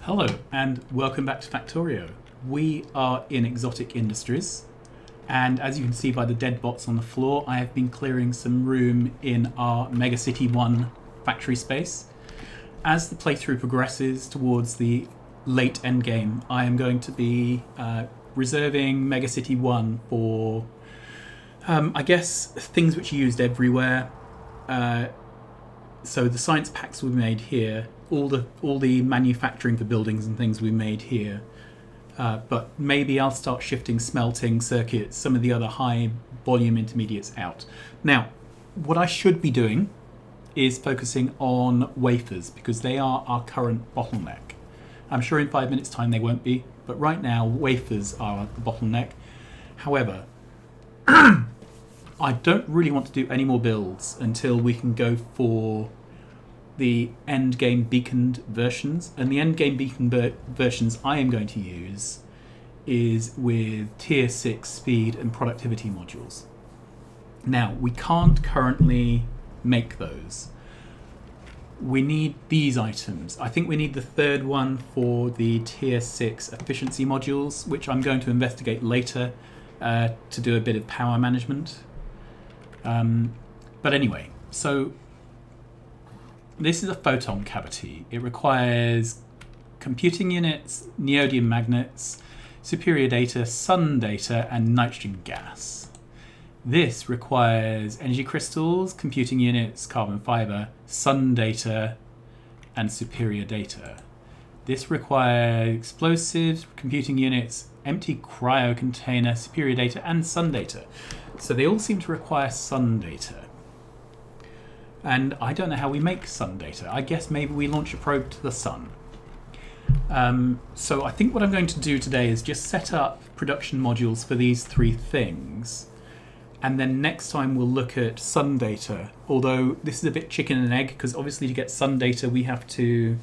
Hello and welcome back to Factorio. We are in Exotic Industries, and as you can see by the dead bots on the floor, I have been clearing some room in our Mega City 1 factory space. As the playthrough progresses towards the late endgame, I am going to be reserving Mega City 1 for, I guess, things which are used everywhere. So the science packs we made here, all the manufacturing for buildings and things we made here. But maybe I'll start shifting smelting circuits, some of the other high volume intermediates out. Now, what I should be doing is focusing on wafers because they are our current bottleneck. I'm sure in 5 minutes time they won't be, but right now wafers are the bottleneck. However, I don't really want to do any more builds until we can go for the endgame beaconed versions. And the endgame beacon versions I am going to use is with tier 6 speed and productivity modules. Now, we can't currently make those. We need these items. I think we need the third one for the tier 6 efficiency modules, which I'm going to investigate later to do a bit of power management. But anyway, so this is a photon cavity. It requires computing units, neodymium magnets, superior data, sun data, and nitrogen gas. This requires energy crystals, computing units, carbon fiber, sun data, and superior data. This requires explosives, computing units, empty cryo container, superior data, and sun data. So they all seem to require sun data. And I don't know how we make sun data. I guess maybe we launch a probe to the sun. So I think what I'm going to do today is just set up production modules for these three things. And then next time we'll look at sun data. Although this is a bit chicken and egg, because obviously to get sun data we have to,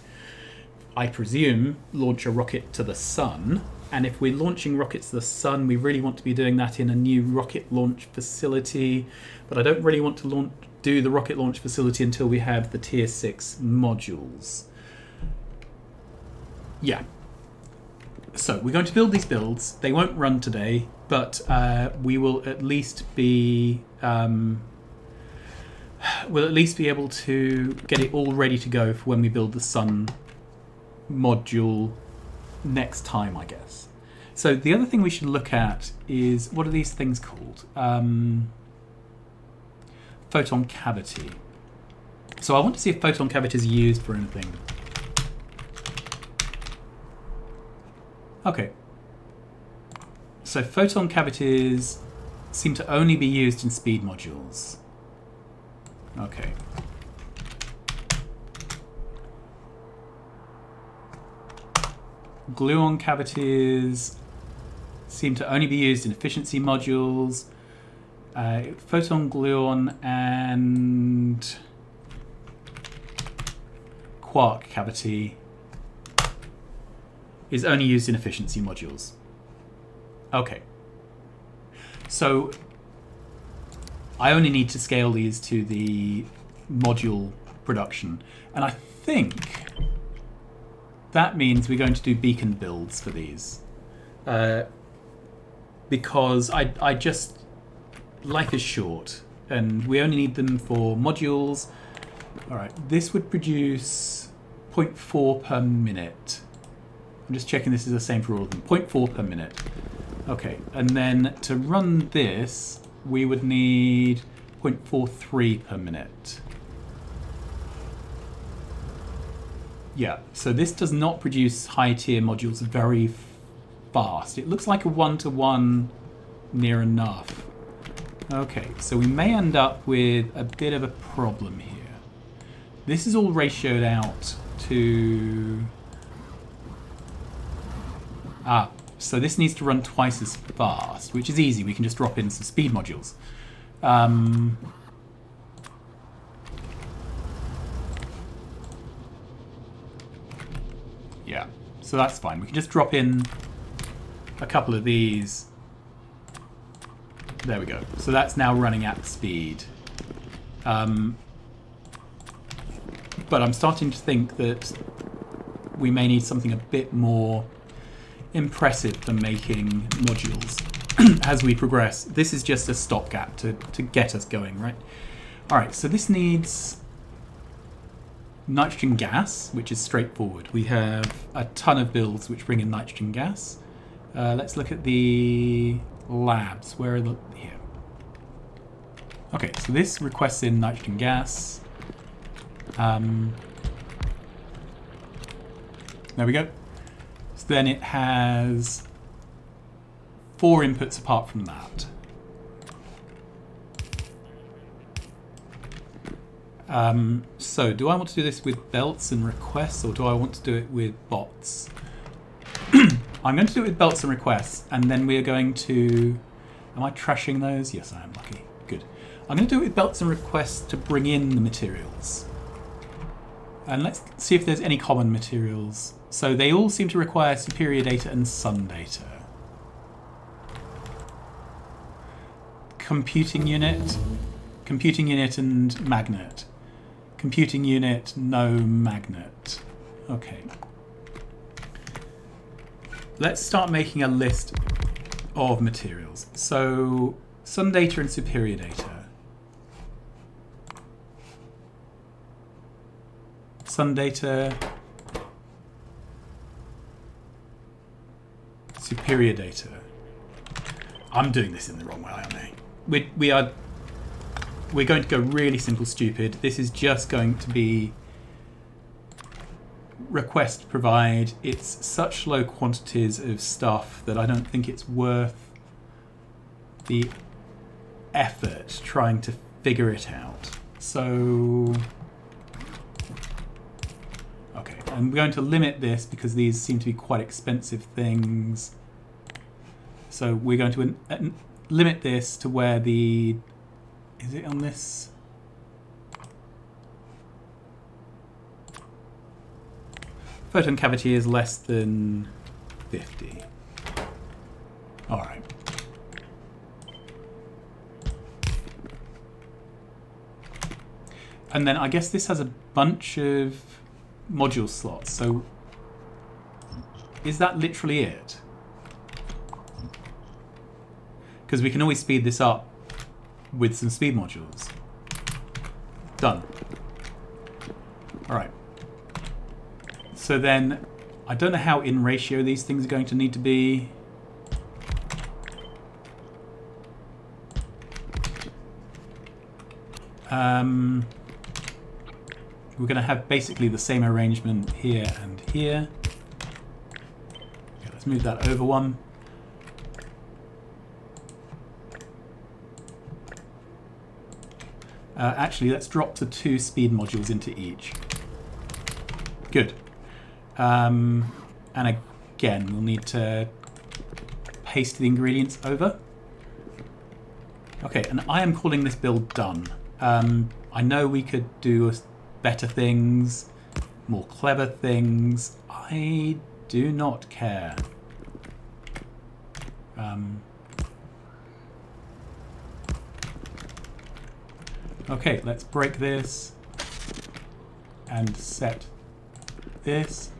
I presume, launch a rocket to the sun. And if we're launching rockets to the sun, we really want to be doing that in a new rocket launch facility. But I don't really want to do the rocket launch facility until we have the tier 6 modules. Yeah. So we're going to build these builds. They won't run today, but we will at least be able to get it all ready to go for when we build the sun module next time, I guess. So the other thing we should look at is, what are these things called? Photon cavity. So I want to see if photon cavities are used for anything. Okay. So photon cavities seem to only be used in speed modules. Okay. Gluon cavities seem to only be used in efficiency modules. Photon gluon and quark cavity is only used in efficiency modules. Okay. So I only need to scale these to the module production. And I think that means we're going to do beacon builds for these. Because I just... life is short, and we only need them for modules. Alright, this would produce 0.4 per minute. I'm just checking this is the same for all of them. 0.4 per minute. Okay, and then to run this, we would need 0.43 per minute. Yeah, so this does not produce high-tier modules very fast. It looks like a one-to-one near enough. Okay, so we may end up with a bit of a problem here. This is all ratioed out to... so this needs to run twice as fast, which is easy. We can just drop in some speed modules. Yeah, so that's fine. We can just drop in a couple of these. There we go. So that's now running at speed. But I'm starting to think that we may need something a bit more impressive for making modules as we progress. This is just a stopgap to get us going, right? All right, so this needs nitrogen gas, which is straightforward. We have a ton of builds which bring in nitrogen gas. Let's look at the labs. Where are the... Here. Okay, so this requests in nitrogen gas. There we go. So then it has 4 inputs apart from that. So do I want to do this with belts and requests, or do I want to do it with bots? I'm going to do it with belts and requests, and then we are going to... Am I trashing those? Yes, I am. Lucky. Good. I'm going to do it with belts and requests to bring in the materials. And let's see if there's any common materials. So they all seem to require superior data and sun data. Computing unit and magnet. Computing unit, no magnet. Okay. Let's start making a list of materials. So sun data and superior data. Sun data, superior data. I'm doing this in the wrong way, aren't I? We're going to go really simple stupid. This is just going to be request provide. It's such low quantities of stuff that I don't think it's worth the effort trying to figure it out. So... Okay, I'm going to limit this because these seem to be quite expensive things. So we're going to limit this to where the... Is it on this? Photon cavity is less than 50. All right. And then I guess this has a bunch of module slots. So is that literally it? Because we can always speed this up with some speed modules. Done. All right. So then, I don't know how in ratio these things are going to need to be. We're going to have basically the same arrangement here and here. Okay, let's move that over one. Actually, let's drop the 2 speed modules into each. Good. And again, we'll need to paste the ingredients over. Okay, and I am calling this build done. I know we could do better things, more clever things. I do not care. Okay, let's break this and set this.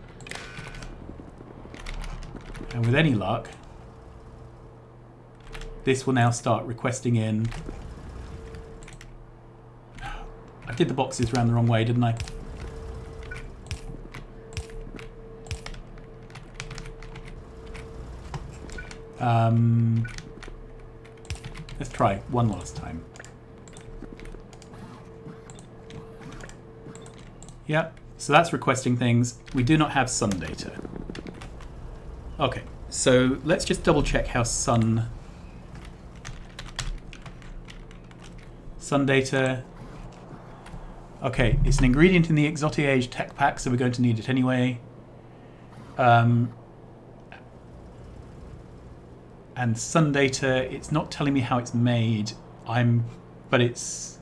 And with any luck, this will now start requesting in. I did the boxes around the wrong way, didn't I? Let's try one last time. Yep, so that's requesting things. We do not have sun data. Okay, so let's just double check how sun data. Okay, it's an ingredient in the Exotiage tech pack, so we're going to need it anyway. And sun data, it's not telling me how it's made. But it's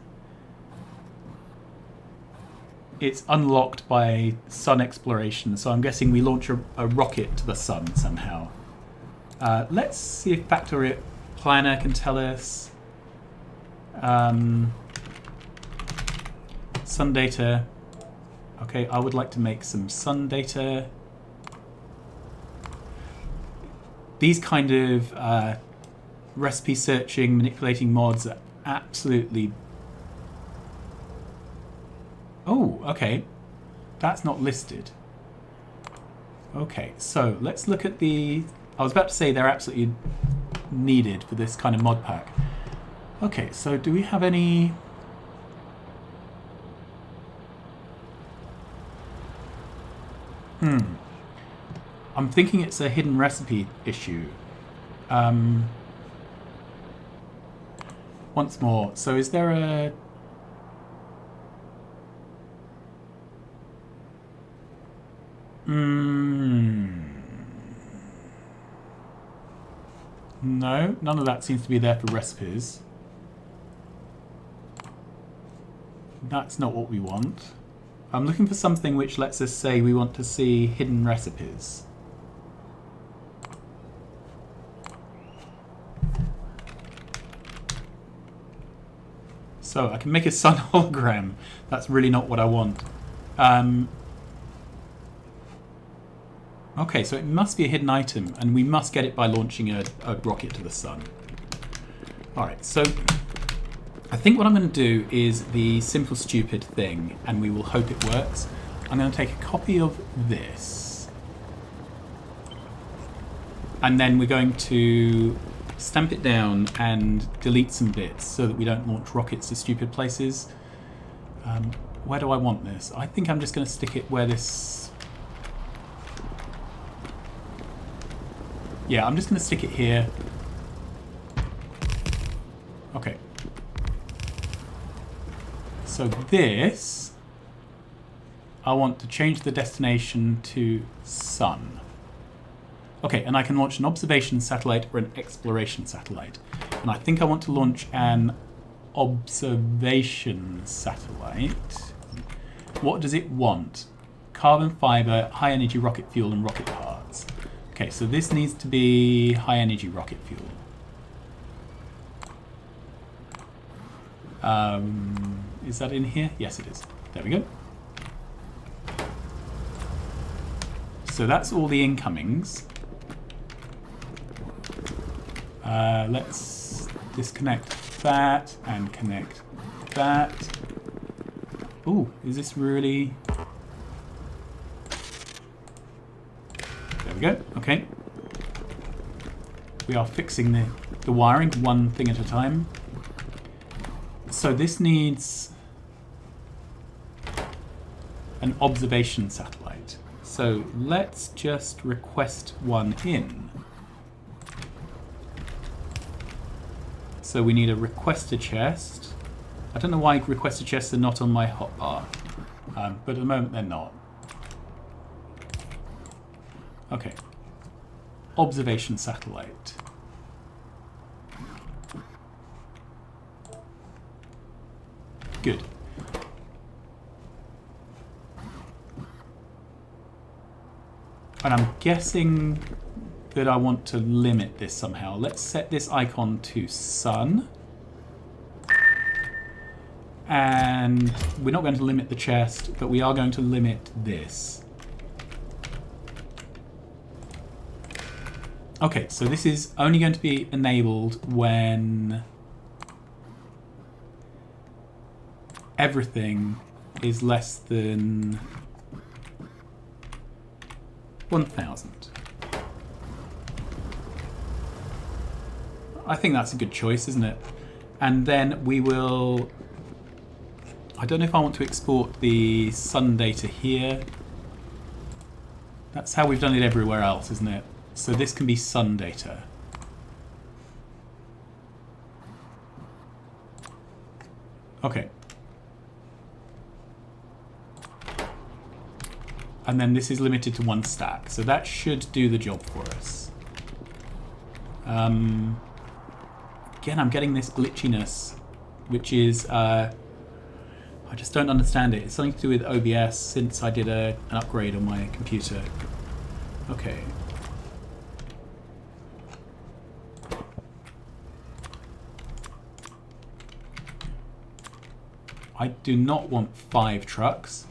unlocked by sun exploration, so I'm guessing we launch a rocket to the sun somehow. Let's see if Factory Planner can tell us. Sun data. Okay, I would like to make some sun data. these kind of recipe searching, manipulating mods are absolutely... Oh, okay. That's not listed. Okay, so let's look at the... I was about to say they're absolutely needed for this kind of mod pack. Okay, so do we have any... I'm thinking it's a hidden recipe issue. Once more, so is there a... No, none of that seems to be there for recipes. That's not what we want. I'm looking for something which lets us say we want to see hidden recipes. So I can make a sun hologram. That's really not what I want. Okay, so it must be a hidden item, and we must get it by launching a rocket to the sun. Alright, so I think what I'm going to do is the simple stupid thing, and we will hope it works. I'm going to take a copy of this, and then we're going to stamp it down and delete some bits so that we don't launch rockets to stupid places. Where do I want this? I think I'm just going to stick it where this... Yeah, I'm just going to stick it here. Okay. So this, I want to change the destination to sun. Okay, and I can launch an observation satellite or an exploration satellite. And I think I want to launch an observation satellite. What does it want? Carbon fiber, high energy rocket fuel, and rocket parts. Okay, so this needs to be high energy rocket fuel. Is that in here? Yes, it is. There we go. So that's all the incomings. Let's disconnect that and connect that. Ooh, is this really... There we go, okay. We are fixing the wiring one thing at a time. So this needs an observation satellite. So let's just request one in. So we need a requester chest. I don't know why requester chests are not on my hotbar, but at the moment they're not. Okay. Observation satellite. Good. And I'm guessing that I want to limit this somehow. Let's set this icon to sun. And we're not going to limit the chest, but we are going to limit this. Okay, so this is only going to be enabled when everything is less than 1,000. I think that's a good choice, isn't it? And then we will... I don't know if I want to export the sun data here. That's how we've done it everywhere else, isn't it? So this can be sun data. Okay. And then this is limited to 1 stack. So that should do the job for us. Again, I'm getting this glitchiness, which is... I just don't understand it. It's something to do with OBS since I did an upgrade on my computer. Okay. I do not want 5 trucks.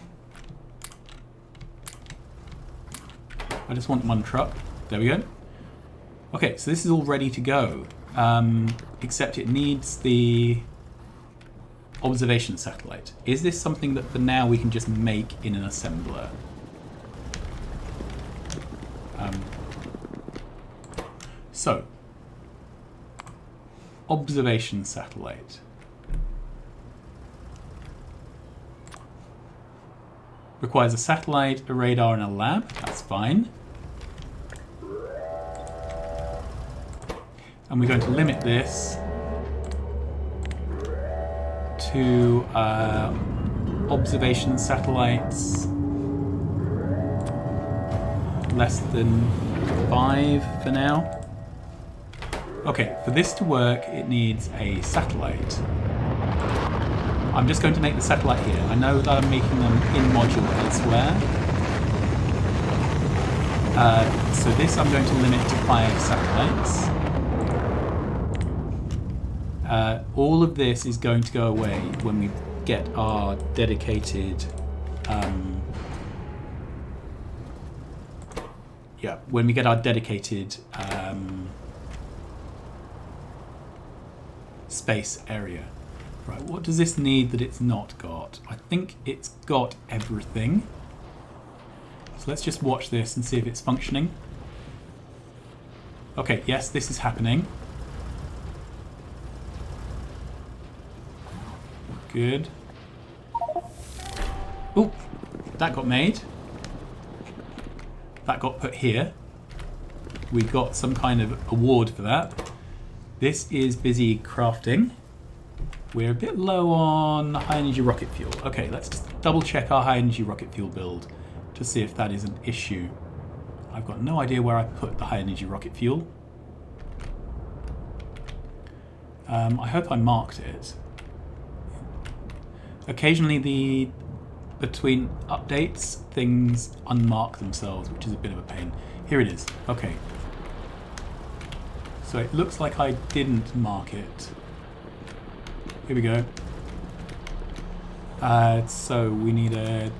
I just want 1 truck. There we go. Okay, so this is all ready to go, except it needs the observation satellite. Is this something that for now we can just make in an assembler? So, observation satellite. Requires a satellite, a radar, and a lab. That's fine. And we're going to limit this to observation satellites less than 5 for now. Okay, for this to work, it needs a satellite. I'm just going to make the satellite here. I know that I'm making them in module elsewhere. So this I'm going to limit to 5 satellites. All of this is going to go away when we get our dedicated when we get our dedicated space area. Right, what does this need that it's not got? I think it's got everything. So let's just watch this and see if it's functioning. Okay, yes, this is happening. Good. Oh, that got made. That got put here. We got some kind of award for that. This is busy crafting. We're a bit low on high energy rocket fuel. Okay, let's just double check our high energy rocket fuel build to see if that is an issue. I've got no idea where I put the high energy rocket fuel. I hope I marked it. Occasionally between updates, things unmark themselves, which is a bit of a pain. Here it is. Okay. So it looks like I didn't mark it. Here we go. So we need a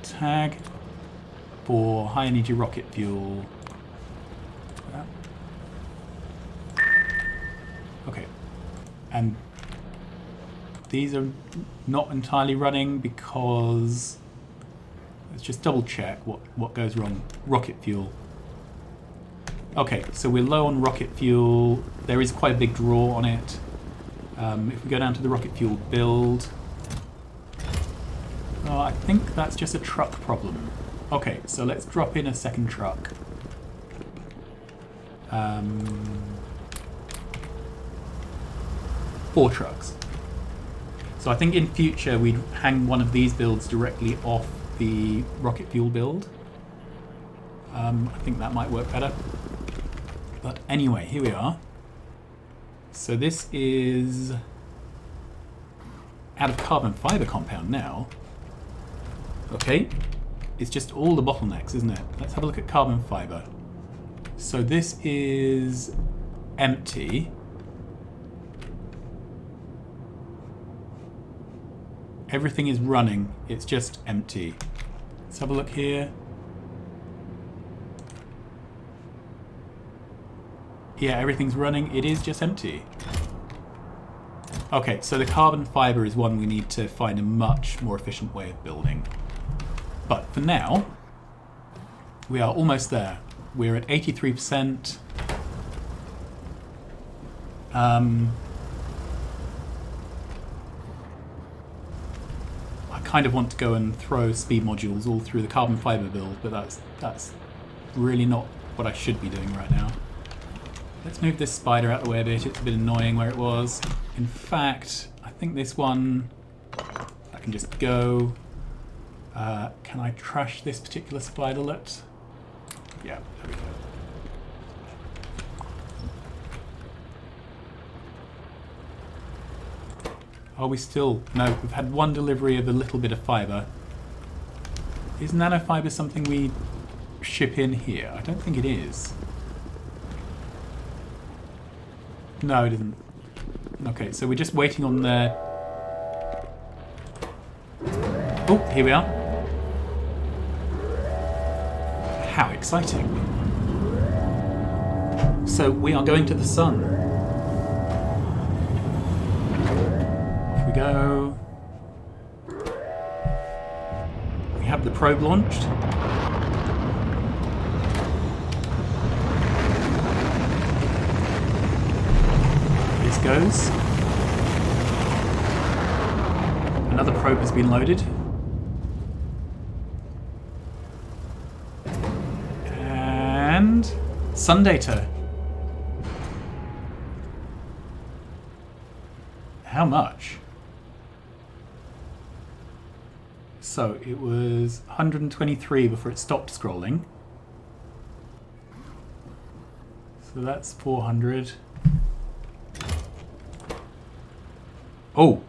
tag for high energy rocket fuel. Okay. And these are not entirely running because let's just double check what goes wrong. Rocket fuel. Okay, so we're low on rocket fuel. There is quite a big draw on it. If we go down to the rocket fuel build, I think that's just a truck problem. Okay, so let's drop in a second truck. 4 trucks. So I think in future we'd hang one of these builds directly off the rocket fuel build. I think that might work better. But anyway, here we are. So this is out of carbon fiber compound now. Okay, it's just all the bottlenecks, isn't it? Let's have a look at carbon fiber. So this is empty. Everything is running, it's just empty. Let's have a look here. Yeah, everything's running, it is just empty. Okay, so the carbon fiber is one we need to find a much more efficient way of building. But for now, we are almost there. We're at 83%. I kind of want to go and throw speed modules all through the carbon fiber build, but that's really not what I should be doing right now. Let's move this spider out of the way a bit. It's a bit annoying where it was. In fact, I think this one, I can just go. Can I trash this particular spiderlet? Yeah, there we go. Are we still? No, we've had one delivery of a little bit of fibre. Is nanofibre something we ship in here? I don't think it is. No, it isn't. Okay, so we're just waiting on the... Oh, here we are. How exciting. So we are going to the sun. Off we go. We have the probe launched. This goes. Another probe has been loaded. And sun data. How much? So it was 123 before it stopped scrolling. So that's 400. Oh!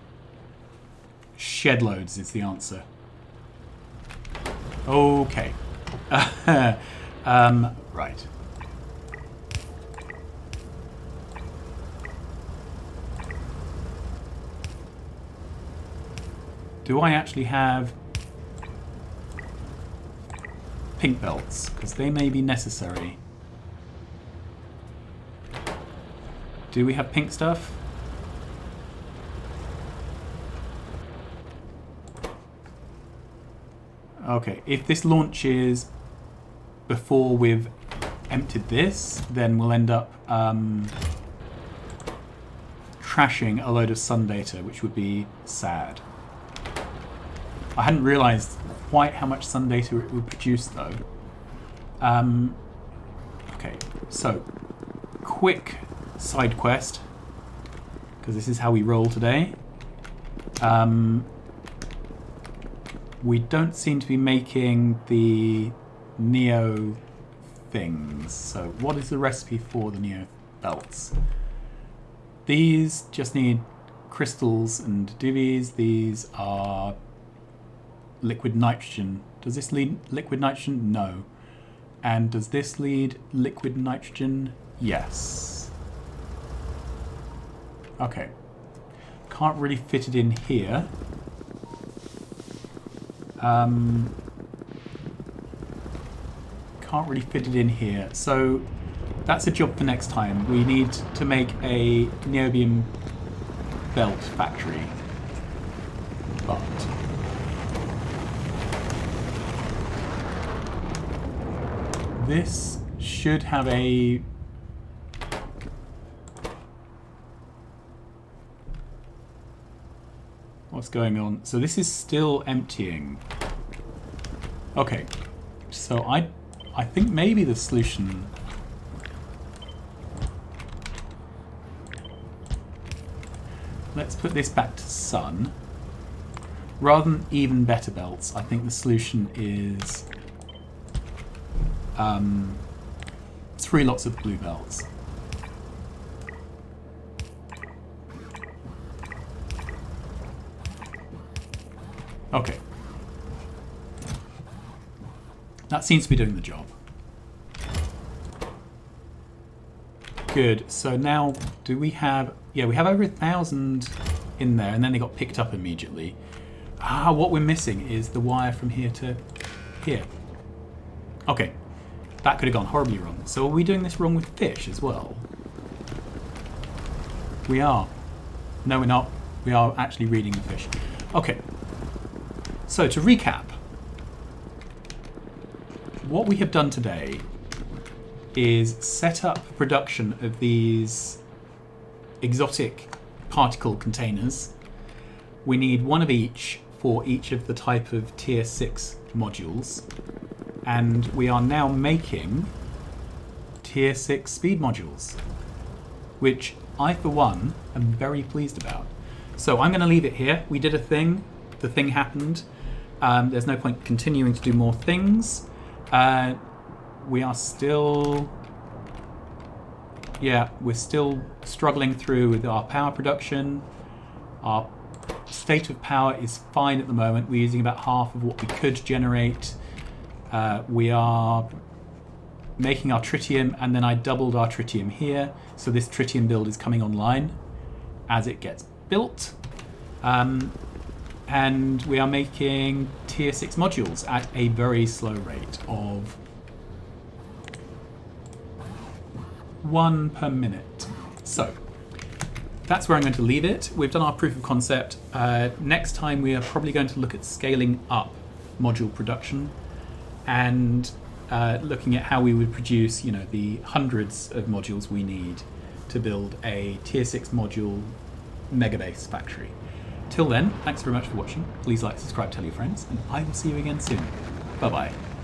Shed loads is the answer. Okay. Right. Do I actually have pink belts? Because they may be necessary. Do we have pink stuff? Okay, if this launches before we've emptied this, then we'll end up trashing a load of sun data, which would be sad. I hadn't realised quite how much sun data it would produce, though. Okay, so quick side quest, because this is how we roll today. We don't seem to be making the Neo things. So what is the recipe for the Neo belts? These just need crystals and divvies. These are liquid nitrogen. Does this lead liquid nitrogen? No. And does this lead liquid nitrogen? Yes. Okay. Can't really fit it in here. Can't really fit it in here. So that's a job for next time. We need to make a niobium belt factory. But this should have a... What's going on? So this is still emptying. Okay, so I think maybe the solution... Let's put this back to sun. Rather than even better belts, I think the solution is 3 lots of blue belts. Okay. That seems to be doing the job. Good. So now, do we have... Yeah, we have over 1,000 in there, and then they got picked up immediately. Ah, what we're missing is the wire from here to here. Okay. That could have gone horribly wrong. So are we doing this wrong with fish as well? We are. No, we're not. We are actually reading the fish. Okay. So to recap, what we have done today is set up production of these exotic particle containers. We need one of each for each of the type of tier 6 modules, and we are now making tier 6 speed modules, which I for one am very pleased about. So I'm going to leave it here. We did a thing, the thing happened. There's no point continuing to do more things. We are still... Yeah, we're still struggling through with our power production. Our state of power is fine at the moment. We're using about half of what we could generate. We are making our tritium, and then I doubled our tritium here. So this tritium build is coming online as it gets built. And we are making tier 6 modules at a very slow rate of 1 per minute. So that's where I'm going to leave it. We've done our proof of concept. Next time we are probably going to look at scaling up module production and looking at how we would produce, the hundreds of modules we need to build a tier 6 module Megabase factory. Till then, thanks very much for watching. Please like, subscribe, tell your friends, and I will see you again soon. Bye-bye.